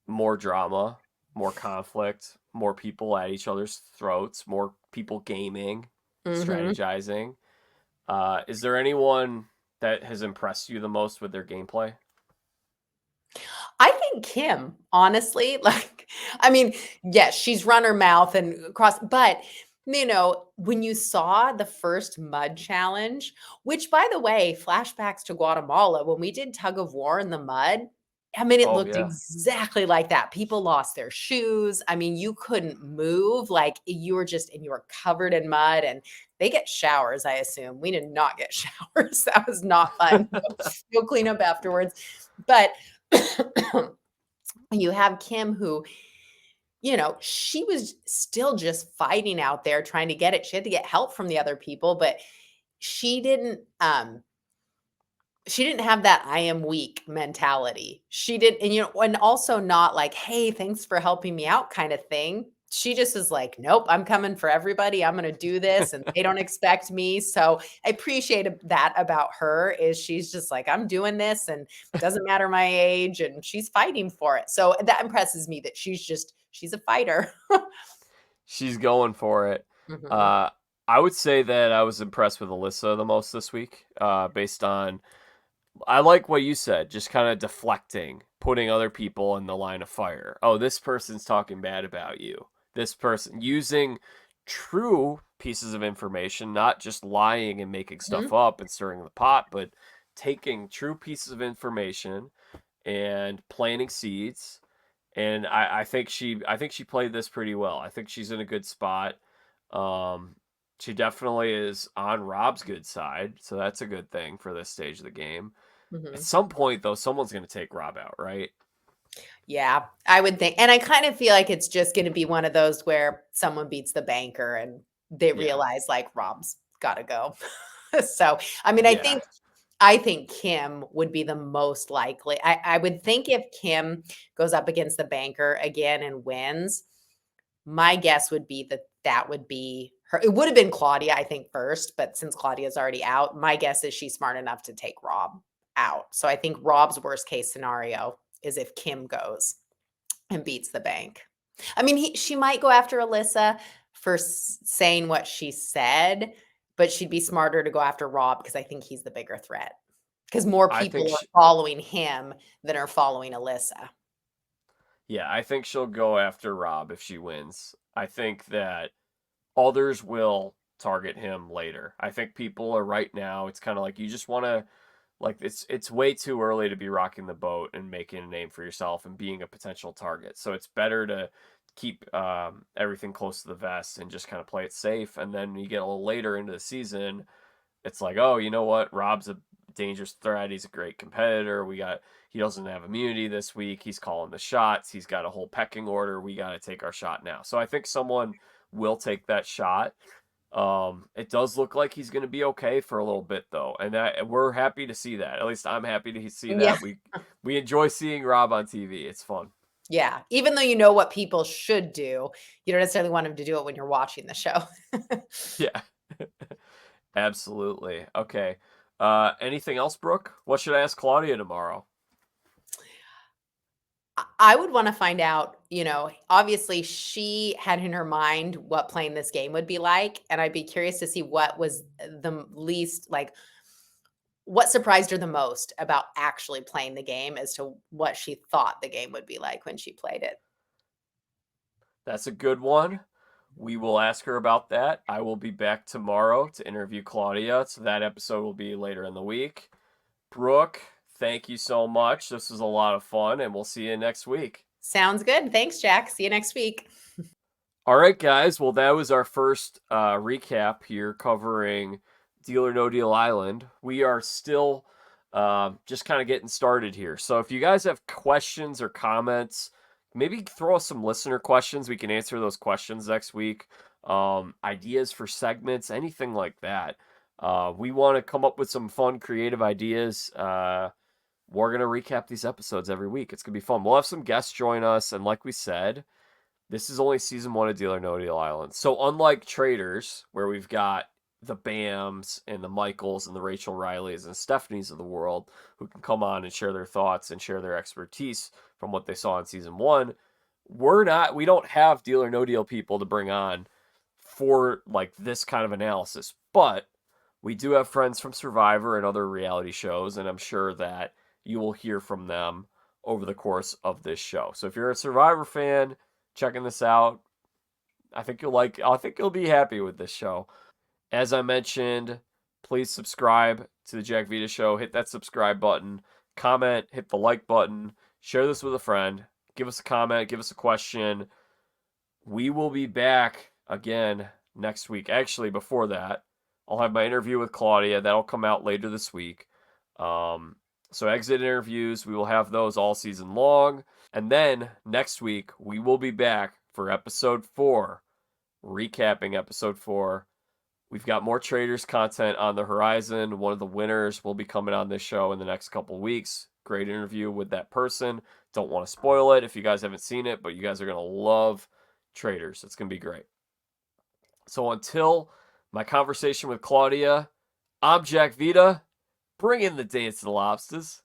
more drama, more conflict, more people at each other's throats, more people gaming, Mhm. strategizing. Is there anyone that has impressed you the most with their gameplay? I think Kim, honestly, like, I mean, yes, she's run her mouth and cross, but when you saw the first mud challenge, which by the way, flashbacks to Guatemala, when we did tug of war in the mud, I mean, it Oh looked yeah. exactly like that. People lost their shoes. I mean, you couldn't move. Like and you were covered in mud, and they get showers, I assume. We did not get showers. That was not fun. Go clean up afterwards. But you have Kim who, she was still just fighting out there trying to get it. She had to get help from the other people, but she didn't she didn't have that I am weak mentality. She did and also not like, "Hey, thanks for helping me out," kind of thing. She just is like, "Nope, I'm coming for everybody. I'm going to do this and they don't expect me." So, I appreciate that about her is she's just like, "I'm doing this and doesn't matter my age," and she's fighting for it. So, that impresses me that she's a fighter. She's going for it. Mhm. Uh, I would say that I was impressed with Alyssa the most this week, based on I like what you said, just kind of deflecting, putting other people in the line of fire. Oh, this person's talking bad about you. This person using true pieces of information, not just lying and making stuff Mhm. up and stirring the pot, but taking true pieces of information and planting seeds. And I think she played this pretty well. I think she's in a good spot. Um, she definitely is on Rob's good side, so that's a good thing for this stage of the game. At Mhm. some point, though, someone's going to take Rob out, right? Yeah, I would think, and I kind of feel like it's just gonna be one of those where someone beats the banker and they Yeah, realize, like, Rob's gotta go. So, I mean, I yeah. think I think Kim would be the most likely. I would think if Kim goes up against the banker again and wins, my guess would be that that would be her. It would have been Claudia, I think, first, but since Claudia's already out, my guess is she's smart enough to take Rob out. So I think Rob's worst case scenario is if Kim goes and beats the bank. I mean, she might go after Alyssa for saying what she said, but she'd be smarter to go after Rob because I think he's the bigger threat. Because more I think people are she, following him than are following Alyssa. yeah, I think she'll go after Rob if she wins. I think that others will target him later. I think people are right now. It's kind of like you just want to like it's way too early to be rocking the boat and making a name for yourself and being a potential target. So it's better to keep everything close to the vest and just kind of play it safe. And then when you get a little later into the season, it's like, oh, you know what? Rob's a dangerous threat. He's a great competitor. He doesn't have immunity this week. He's calling the shots. He's got a whole pecking order. We got to take our shot now. So I think someone will take that shot. It does look like he's going to be okay for a little bit though, and we're happy to see that. At least I'm happy to see Yeah. that. We enjoy seeing Rob on TV. It's fun. Yeah. Even though you know what people should do, you don't necessarily want them to do it when you're watching the show. Yeah, absolutely. Okay. Anything else, Brooke? What should I ask Claudia tomorrow? I would want to find out, obviously she had in her mind what playing this game would be like. And I'd be curious to see what was the least like, what surprised her the most about actually playing the game as to what she thought the game would be like when she played it. That's a good one. We will ask her about that. I will be back tomorrow to interview Claudia, so that episode will be later in the week. Brooke, thank you so much. This was a lot of fun, and we'll see you next week. Sounds good. Thanks, Jack. See you next week. All right, guys. Well, that was our first recap here covering Deal or No Deal Island. We are still just kind of getting started here. So if you guys have questions or comments, maybe throw us some listener questions. We can answer those questions next week. Ideas for segments, anything like that. We want to come up with some fun, creative ideas. We're going to recap these episodes every week. It's going to be fun. We'll have some guests join us. And like we said, this is only season 1 of Deal or No Deal Island. So unlike Traitors, where we've got the Bams and the Michaels and the Rachel Rileys and Stephenies of the world who can come on and share their thoughts and share their expertise from what they saw in season 1, we don't have Deal or No Deal people to bring on for like this kind of analysis. But we do have friends from Survivor and other reality shows, and I'm sure that you will hear from them over the course of this show. So if you're a Survivor fan checking this out, I think you'll be happy with this show. As I mentioned, please subscribe to the Jack Vita Show. Hit that subscribe button, comment, hit the like button, share this with a friend, give us a comment, give us a question. We will be back again next week. Actually, before that, I'll have my interview with Claudia. That'll come out later this week. So exit interviews, we will have those all season long. And then next week, we will be back for episode 4, recapping episode 4. We've got more Traitors content on the horizon. One of the winners will be coming on this show in the next couple weeks. Great interview with that person. Don't want to spoil it if you guys haven't seen it, but you guys are going to love Traitors. It's going to be great. So until my conversation with Claudia, I'm Jack Vita. Bring in the dance to the lobsters.